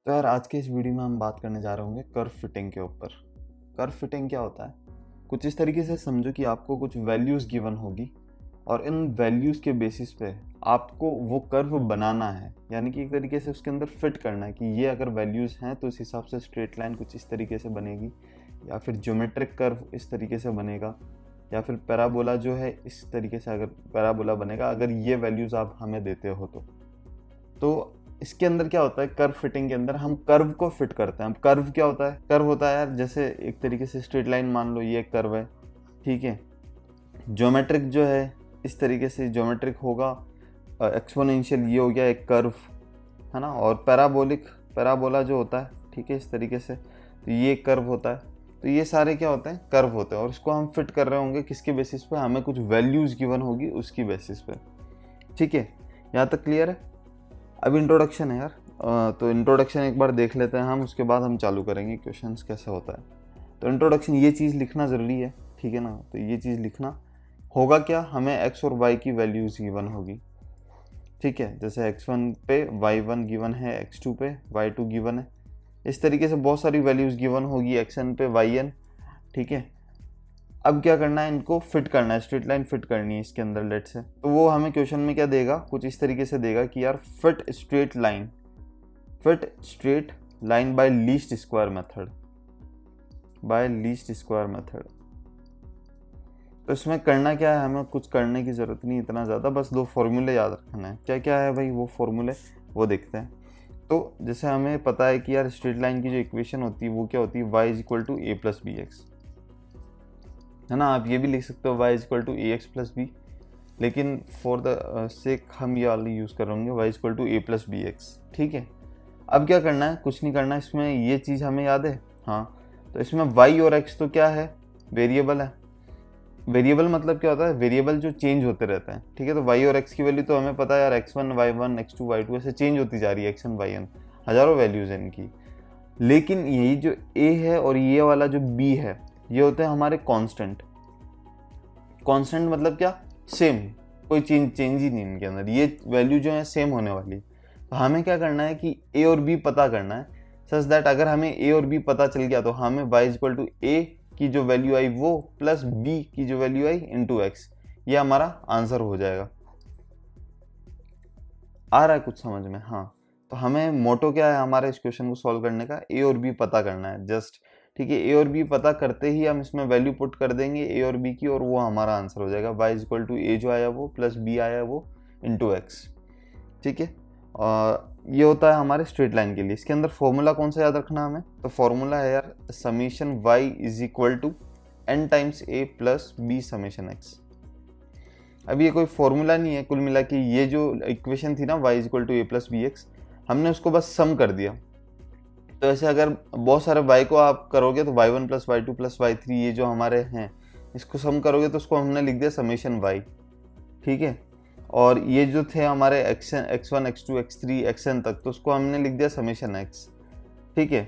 तो यार आज के इस वीडियो में हम बात करने जा रहे होंगे कर्व फिटिंग के ऊपर। कर्व फिटिंग क्या होता है? कुछ इस तरीके से समझो कि आपको कुछ वैल्यूज़ गिवन होगी और इन वैल्यूज़ के बेसिस पे आपको वो कर्व बनाना है, यानी कि एक तरीके से उसके अंदर फिट करना है कि ये अगर वैल्यूज़ हैं तो इस हिसाब से स्ट्रेट लाइन कुछ इस तरीके से बनेगी, या फिर ज्योमेट्रिक कर्व इस तरीके से बनेगा, या फिर पैराबोला जो है इस तरीके से अगर पैराबोला बनेगा, अगर ये वैल्यूज़ आप हमें देते हो तो इसके अंदर क्या होता है, कर्व फिटिंग के अंदर हम कर्व को फिट करते हैं। अब कर्व क्या होता है? कर्व होता है यार जैसे एक तरीके से स्ट्रेट लाइन, मान लो ये एक कर्व है, ठीक है। ज्योमेट्रिक जो है इस तरीके से ज्योमेट्रिक होगा, एक्सपोनेंशियल ये हो गया एक कर्व, है ना। और पैराबोला जो होता है, ठीक है, इस तरीके से, तो ये कर्व होता है। तो ये सारे क्या होते हैं? कर्व होते हैं। और इसको हम फिट कर रहे होंगे किसके बेसिस पे? हमें कुछ वैल्यूज़ गिवन होगी उसकी बेसिस पे, ठीक है। यहाँ तक क्लियर है? अब इंट्रोडक्शन है यार, तो इंट्रोडक्शन एक बार देख लेते हैं हम, उसके बाद हम चालू करेंगे क्वेश्चंस कैसे होता है। तो इंट्रोडक्शन, ये चीज़ लिखना ज़रूरी है, ठीक है ना। तो ये चीज़ लिखना होगा क्या, हमें x और y की वैल्यूज़ गिवन होगी, ठीक है। जैसे x1 पे y1 गिवन है, x2 पे y2 गिवन है, इस तरीके से बहुत सारी वैल्यूज़ गिवन होगी, xn पे yn, ठीक है। अब क्या करना है, इनको फिट करना है, स्ट्रेट लाइन फिट करनी है इसके अंदर लेट से। तो वो हमें क्वेश्चन में क्या देगा, कुछ इस तरीके से देगा कि यार fit straight line by least square method. तो इसमें करना क्या है, हमें कुछ करने की ज़रूरत नहीं इतना ज़्यादा, बस दो फॉर्मूले याद रखना है। क्या क्या है भाई वो फॉर्मूले, वो देखते हैं। तो जैसे हमें पता है कि यार स्ट्रेट लाइन की जो इक्वेशन होती है वो क्या होती है, y is equal to a plus b x, है ना। आप ये भी लिख सकते हो y is equal to a x plus b, लेकिन फॉर द सेक हम ये वाली यूज़ करेंगे y is equal to a plus b x, ठीक है। अब क्या करना है, कुछ नहीं करना, इसमें ये चीज़ हमें याद है, हाँ। तो इसमें y और x तो क्या है, वेरिएबल है। वेरिएबल मतलब क्या होता है, वेरिएबल जो चेंज होते रहते हैं, ठीक है। तो y और x की वैल्यू तो हमें पता है यार, x1 y1 x2 y2 ऐसे चेंज होती जा रही है, xn yn हज़ारों वैल्यूज़ हैं इनकी। लेकिन यही जो a है और ये वाला जो b है, ये होते हैं हमारे कांस्टेंट। कांस्टेंट मतलब क्या, सेम, कोई चेंज ही नहीं इनके अंदर, ये वैल्यू जो है सेम होने वाली। तो हमें क्या करना है कि a और b पता करना है, सच दैट अगर हमें a और b पता चल गया तो हमें y इक्वल टू a की जो वैल्यू आई वो प्लस b की जो वैल्यू आई इंटू एक्स, ये हमारा आंसर हो जाएगा। आ रहा है कुछ समझ में? हाँ। तो हमें मोटो क्या है हमारे इस क्वेश्चन को सॉल्व करने का, a और b पता करना है जस्ट, ठीक है। a और b पता करते ही हम इसमें वैल्यू पुट कर देंगे a और b की, और वो हमारा आंसर हो जाएगा y is equal to a जो आया वो प्लस b आया वो इंटू एक्स, ठीक है। ये होता है हमारे स्ट्रेट लाइन के लिए। इसके अंदर फॉर्मूला कौन सा याद रखना हमें, तो फॉर्मूला है यार summation y is equal to n times a plus b summation x। अब ये कोई फॉर्मूला नहीं है, कुल मिला के ये जो इक्वेशन थी ना y is equal to a plus b x, हमने उसको बस सम कर दिया। तो ऐसे अगर बहुत सारे y को आप करोगे तो y1 plus y2 plus y3 ये जो हमारे हैं, इसको सम करोगे तो उसको हमने लिख दिया समीशन y, ठीक है। और ये जो थे हमारे x1 x2 x3 xn तक, तो उसको हमने लिख दिया समीशन x, ठीक है।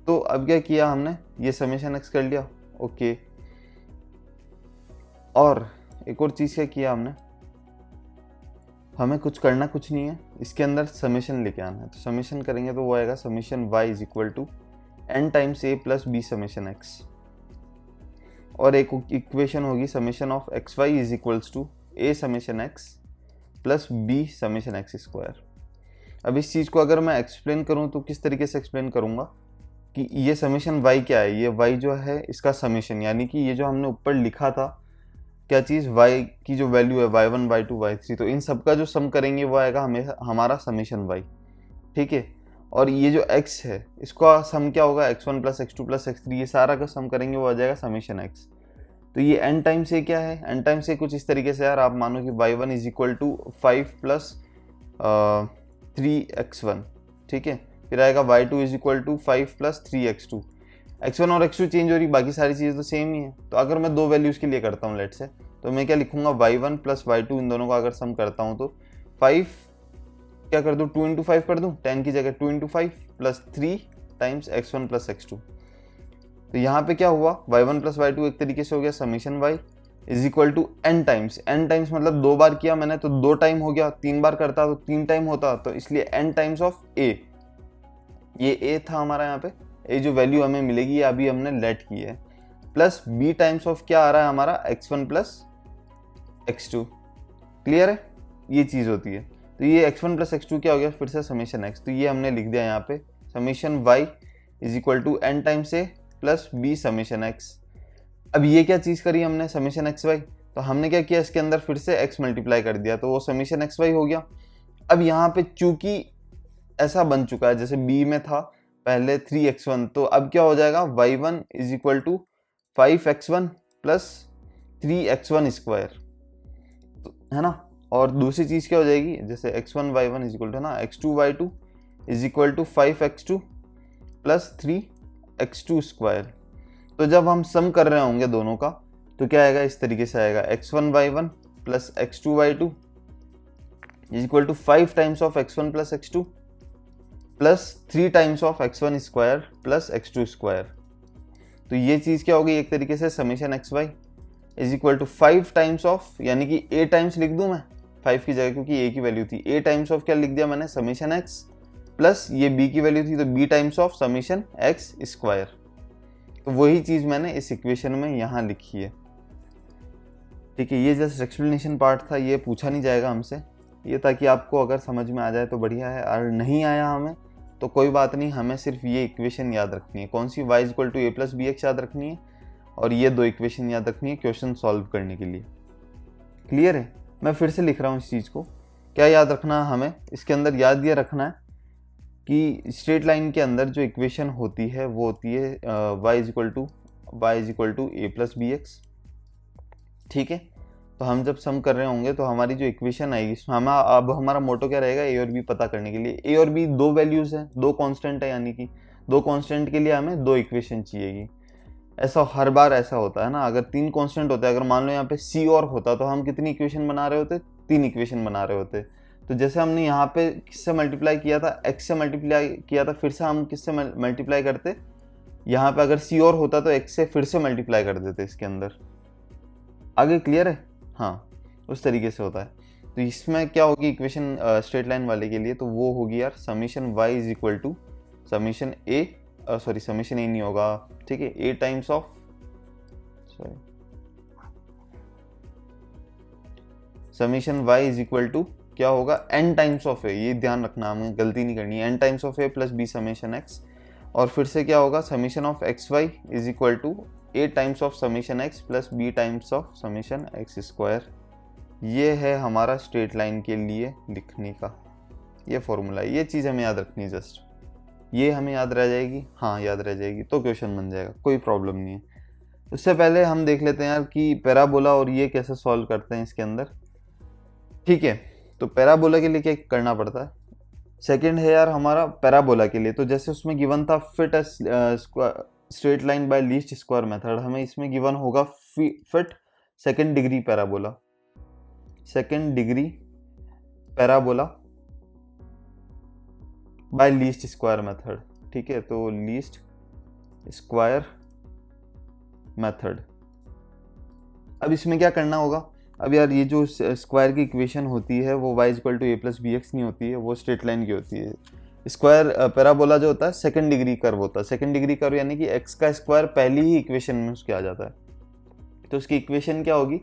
तो अब क्या किया हमने, ये समीशन x कर लिया, ओके। और एक और चीज़ क्या किया हमने, हमें कुछ करना कुछ नहीं है, इसके अंदर समीशन लेके आना है। तो समीशन करेंगे तो वो आएगा summation y is equal to n times a plus b summation x, और एक इक्वेशन होगी summation of xy is equals to a summation x plus b summation x square. अब इस चीज़ को अगर मैं एक्सप्लेन करूँ तो किस तरीके से एक्सप्लेन करूँगा कि ये समीशन y क्या है, ये y जो है इसका समीशन, यानी कि ये जो हमने ऊपर लिखा था क्या चीज़, y की जो वैल्यू है y1 y2 y3, तो इन सब का जो सम करेंगे वो आएगा हमारा समीशन y, ठीक है। और ये जो x है इसका सम क्या होगा, x1 plus x2 plus x3, ये सारा का सम करेंगे वो आ जाएगा समीशन x। तो ये n टाइम्स a क्या है, n टाइम्स a कुछ इस तरीके से यार, आप मानो कि y1 is equal to 5 plus 3x1, ठीक है। फिर आएगा y2 is equal to 5 plus 3x2, x1 और x2 चेंज हो रही, बाकी सारी चीज़ें तो सेम ही है। तो अगर मैं दो वैल्यूज़ के लिए करता हूँ लेट से, तो मैं क्या लिखूंगा, y1 प्लस y2, इन दोनों को अगर सम करता हूँ तो 5 क्या कर दूँ, 2 इंटू 5 कर दूँ, 10 की जगह 2 into 5 plus 3 times x1 plus x2। तो यहाँ पे क्या हुआ, y1 प्लस y2 एक तरीके से हो गया summation y is equal to n times मतलब 2 बार किया मैंने तो 2 टाइम हो गया, 3 बार करता तो 3 टाइम होता, तो इसलिए n टाइम्स ऑफ a, ये ए था हमारा, यहाँ पे ए जो वैल्यू हमें मिलेगी ये अभी हमने लेट की है, प्लस बी टाइम्स ऑफ क्या आ रहा है हमारा x1 प्लस x2। क्लियर है, ये चीज़ होती है। तो ये x1 प्लस x2 क्या हो गया, फिर से समीशन x, तो ये हमने लिख दिया यहाँ पे summation y is equal to n times a plus b summation x। अब ये क्या चीज़ करी हमने, समीशन एक्स वाई, तो हमने क्या किया, इसके अंदर फिर से x मल्टीप्लाई कर दिया, तो वो समीशन एक्स वाई हो गया। अब यहाँ पे चूंकि ऐसा बन चुका है जैसे b में था पहले 3x1, तो अब क्या हो जाएगा, y1 is equal to 5x1 plus 3x1 square, है ना। और दूसरी चीज़ क्या हो जाएगी, जैसे x1 y1 is equal to ना x2 y2 is equal to 5x2 plus 3x2 square. तो जब हम सम कर रहे होंगे दोनों का तो क्या आएगा, इस तरीके से आएगा x1 y1 plus x2 y2 is equal to 5 times of x1 plus x2 plus 3 times of x1 square plus x2 square. तो ये चीज़ क्या होगी, एक तरीके से summation x y is equal to 5 times of, यानी कि a टाइम्स लिख दूं मैं 5 की जगह, क्योंकि a की वैल्यू थी, a टाइम्स ऑफ क्या लिख दिया मैंने, समीशन x, प्लस ये b की वैल्यू थी तो b times of summation x square. तो वही चीज़ मैंने इस इक्वेशन में यहाँ लिखी है। ठीक है, ये जस्ट एक्सप्लेनेशन पार्ट था, ये पूछा नहीं जाएगा हमसे, ये ताकि आपको अगर समझ में आ जाए तो बढ़िया है, और नहीं आया हमें तो कोई बात नहीं, हमें सिर्फ ये इक्वेशन याद रखनी है, कौन सी, y equal to a plus b x याद रखनी है, और ये दो इक्वेशन याद रखनी है क्वेश्चन सॉल्व करने के लिए। क्लियर है, मैं फिर से लिख रहा हूँ इस चीज़ को, क्या याद रखना है हमें, इसके अंदर याद ये रखना है कि स्ट्रेट लाइन के अंदर जो इक्वेशन होती है वो होती है y is equal to a plus b x. ठीक है, तो हम जब सम कर रहे होंगे तो हमारी जो इक्वेशन आएगी इसमें अब हमारा मोटो क्या रहेगा, ए और बी पता करने के लिए। ए और बी दो वैल्यूज़ हैं, दो कांस्टेंट है, यानी कि दो कांस्टेंट के लिए हमें दो इक्वेशन चाहिएगी। ऐसा हर बार ऐसा होता है ना, अगर तीन कांस्टेंट होता है, अगर मान लो यहाँ पे सी और होता तो हम कितनी इक्वेशन बना रहे होते, तीन इक्वेशन बना रहे होते। तो जैसे हमने यहाँ पे किससे मल्टीप्लाई किया था, एक्स से मल्टीप्लाई किया था, फिर से हम किससे मल्टीप्लाई करते, यहाँ पे अगर सी और होता तो एक्स से फिर से मल्टीप्लाई कर देते इसके अंदर। आगे क्लियर है, हाँ उस तरीके से होता है। तो इसमें क्या होगी इक्वेशन स्ट्रेट लाइन वाले के लिए, तो वो होगी यार summation y is equal to summation A, sorry summation A नहीं होगा, ठीक है, A times of, sorry summation y is equal to क्या होगा, n टाइम्स ऑफ ए, ये ध्यान रखना, हमें गलती नहीं करनी है, n times of a plus b summation x, और फिर से क्या होगा, summation of x y is equal to a times of summation x plus b times of summation x square. ये है हमारा स्ट्रेट लाइन के लिए लिखने का ये फॉर्मूला, ये चीज़ हमें याद रखनी है, जस्ट ये हमें याद रह जाएगी, हाँ याद रह जाएगी तो क्वेश्चन बन जाएगा, कोई प्रॉब्लम नहीं है। उससे पहले हम देख लेते हैं यार कि पैराबोला और ये कैसे सॉल्व करते हैं इसके अंदर। ठीक है, तो पैराबोला के लिए क्या करना पड़ता है, सेकंड है यार हमारा पैराबोला के लिए, तो जैसे उसमें गिवन था fit straight line by least square method, हमें इसमें गिवन होगा fit second degree parabola, second degree parabola bye least square method. ठीक है, तो लीस्ट स्क्वायर मेथड। अब इसमें क्या करना होगा, अब यार ये जो स्क्वायर की इक्वेशन होती है वो y equal to a plus b x नहीं होती है, वो स्ट्रेट लाइन की होती है। स्क्वायर पैराबोला जो होता है सेकंड डिग्री कर्व होता है, सेकंड डिग्री कर्व यानी कि x का स्क्वायर पहली ही इक्वेशन में उसके आ जाता है, तो उसकी इक्वेशन क्या होगी,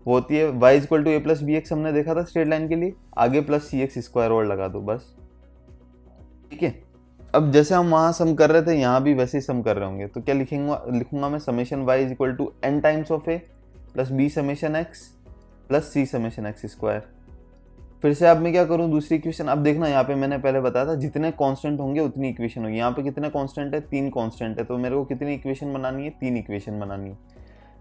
वो होती है y equal to a plus b x, हमने देखा था स्ट्रेट लाइन के लिए, आगे प्लस सी एक्स स्क्वायर और लगा दो बस। ठीक है, अब जैसे हम वहाँ सम कर रहे थे यहाँ भी वैसे ही सम कर रहे होंगे, तो क्या लिखूंगा मैं, summation y is equal to n times of a plus b summation x plus c summation x square. फिर से अब मैं क्या करूँ, दूसरी इक्वेशन, अब देखना यहाँ पे मैंने पहले बताया था जितने कांस्टेंट होंगे उतनी इक्वेशन होगी, यहाँ पे कितने कांस्टेंट है, तीन कांस्टेंट है, तो मेरे को कितनी इक्वेशन बनानी है, तीन इक्वेशन बनानी है।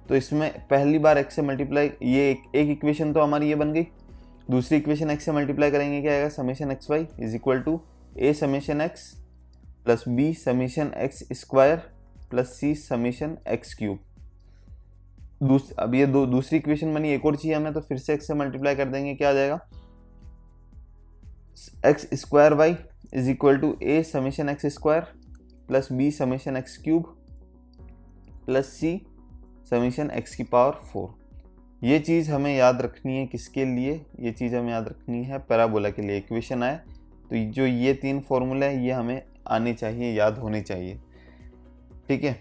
तो इसमें पहली बार x से मल्टीप्लाई, ये एक इक्वेशन तो हमारी ये बन गई, दूसरी इक्वेशन x से मल्टीप्लाई करेंगे क्या आएगा, summation x y is equal to a summation x plus b summation x square plus c summation x cube. अब ये दूसरी इक्वेशन बनी, एक और चाहिए हमें, तो फिर से x से मल्टीप्लाई कर देंगे, क्या आ जाएगा, x square y is equal to a summation x square plus b summation x cube plus c summation x की पावर 4। ये चीज़ हमें याद रखनी है किसके लिए, ये चीज़ हमें याद रखनी है पैराबोला के लिए। इक्वेशन आए तो जो ये तीन फॉर्मूला है ये हमें आनी चाहिए, याद होनी चाहिए। ठीक है,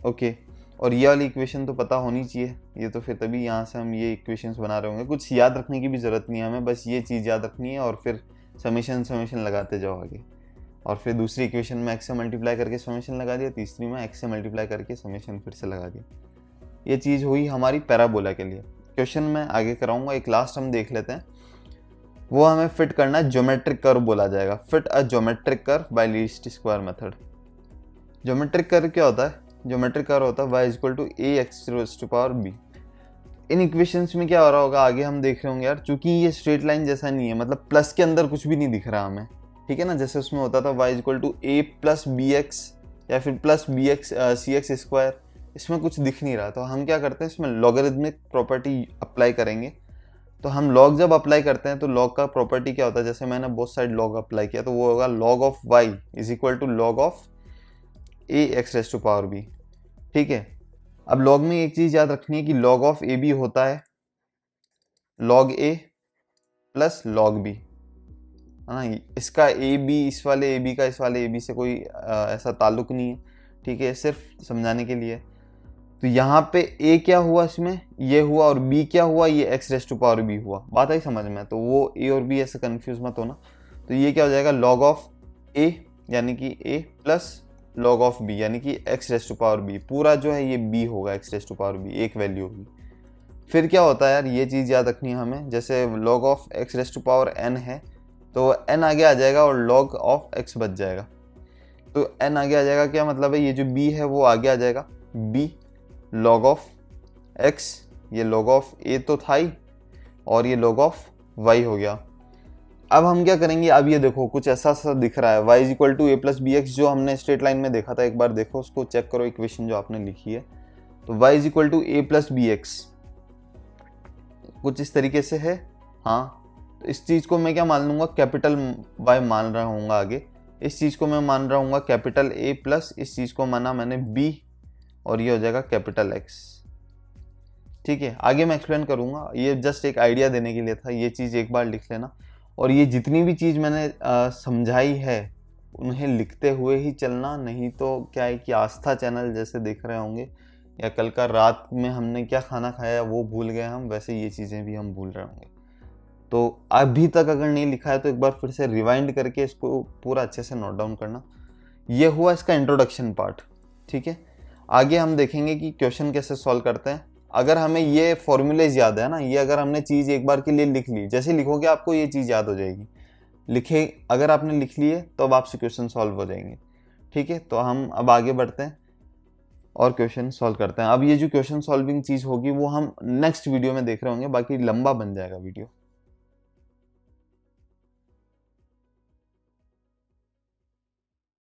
ओके। और ये वाली इक्वेशन तो पता होनी चाहिए, ये तो फिर तभी यहाँ से हम ये इक्वेशंस बना रहे होंगे। कुछ याद रखने की भी ज़रूरत नहीं है हमें, बस ये चीज़ याद रखनी है और फिर समेशन लगाते जाओ आगे। और फिर दूसरी इक्वेशन में एक्स से मल्टीप्लाई करके समेशन लगा दिया, तीसरी में एक्स से मल्टीप्लाई करके समेशन फिर से लगा दिया। ये चीज़ हुई हमारी पैराबोला के लिए। क्वेश्चन मैं आगे कराऊंगा, एक लास्ट हम देख लेते हैं। वो हमें फिट करना है, ज्योमेट्रिक कर्व बोला जाएगा। Fit a geometric curve by least square method. Geometric curve क्या होता है? ज्योमेट्रिक कर्व होता है y equal to a x raise to power b। इन इक्वेशंस में क्या हो रहा होगा आगे हम देख रहे होंगे यार, चूंकि ये स्ट्रेट लाइन जैसा नहीं है, मतलब प्लस के अंदर कुछ भी नहीं दिख रहा हमें, ठीक है ना। जैसे उसमें होता था y equal to a plus b x या फिर plus b x c x square, इसमें कुछ दिख नहीं रहा। तो हम क्या करते हैं, इसमें लॉगरिथमिक प्रॉपर्टी अप्लाई करेंगे। तो हम लॉग जब अप्लाई करते हैं तो लॉग का प्रॉपर्टी क्या होता है, जैसे मैंने बोथ साइड लॉग अप्लाई किया तो वो होगा log of y is equal to log of a x raise to power b। ठीक है, अब लॉग में एक चीज याद रखनी है कि लॉग ऑफ ए बी होता है लॉग ए प्लस लॉग बी, है ना। इसका ए बी, इस वाले ए बी का इस वाले ए बी से कोई ऐसा ताल्लुक नहीं है, ठीक है, सिर्फ समझाने के लिए। तो यहाँ पे ए क्या हुआ, इसमें ये हुआ, और बी क्या हुआ, ये x raise to power b हुआ। बात आई समझ में? तो वो ए और बी ऐसे कंफ्यूज मत होना। तो ये क्या हो जाएगा, लॉग ऑफ ए यानी कि a plus log of b यानी कि x raise to power b, पूरा जो है ये बी होगा, x raise to power b एक वैल्यू होगी। फिर क्या होता है यार, ये चीज़ याद रखनी है हमें, जैसे log of x raise to power n है तो एन आगे आ जाएगा और लॉग ऑफ एक्स बच जाएगा। तो एन आगे आ जाएगा, क्या मतलब है, ये जो बी है वो आगे आ जाएगा, बी लॉग ऑफ एक्स, ये लॉग ऑफ ए तो था ही, और ये लॉग ऑफ वाई हो गया। अब हम क्या करेंगे, अब ये देखो कुछ ऐसा सा दिख रहा है, y is equal to a plus b x, जो हमने स्ट्रेट लाइन में देखा था, एक बार देखो उसको, चेक करो इक्वेशन जो आपने लिखी है। तो y is equal to a plus b x कुछ इस तरीके से है। हाँ, तो इस चीज़ को मैं क्या मान लूँगा, कैपिटल y मान रहा हूँ आगे। इस चीज़ को मैं मान रहा हूँ कैपिटल ए प्लस इस चीज़ को माना मैंने b, और ये हो जाएगा कैपिटल x। ठीक है, आगे मैं एक्सप्लेन करूँगा, ये जस्ट एक आइडिया देने के लिए था, ये चीज़ एक बार लिख लेना। और ये जितनी भी चीज़ मैंने समझाई है उन्हें लिखते हुए ही चलना, नहीं तो क्या है कि आस्था चैनल जैसे देख रहे होंगे, या कल का रात में हमने क्या खाना खाया वो भूल गए हम, वैसे ये चीज़ें भी हम भूल रहे होंगे। तो अभी तक अगर नहीं लिखा है तो एक बार फिर से रिवाइंड करके इसको पूरा अच्छे से नोट डाउन करना। ये हुआ इसका इंट्रोडक्शन पार्ट। ठीक है, आगे हम देखेंगे कि क्वेश्चन कैसे सॉल्व करते हैं। अगर हमें ये फॉर्मूलेज याद है ना, ये अगर हमने चीज़ एक बार के लिए लिख ली, जैसे लिखोगे आपको ये चीज़ याद हो जाएगी। लिखे अगर आपने लिख ली है तो अब आपसे क्वेश्चन सॉल्व हो जाएंगे। ठीक है, तो हम अब आगे बढ़ते हैं और क्वेश्चन सॉल्व करते हैं। अब ये जो क्वेश्चन सॉल्विंग चीज़ होगी वो हम नेक्स्ट वीडियो में देख रहे होंगे, बाकी लंबा बन जाएगा वीडियो।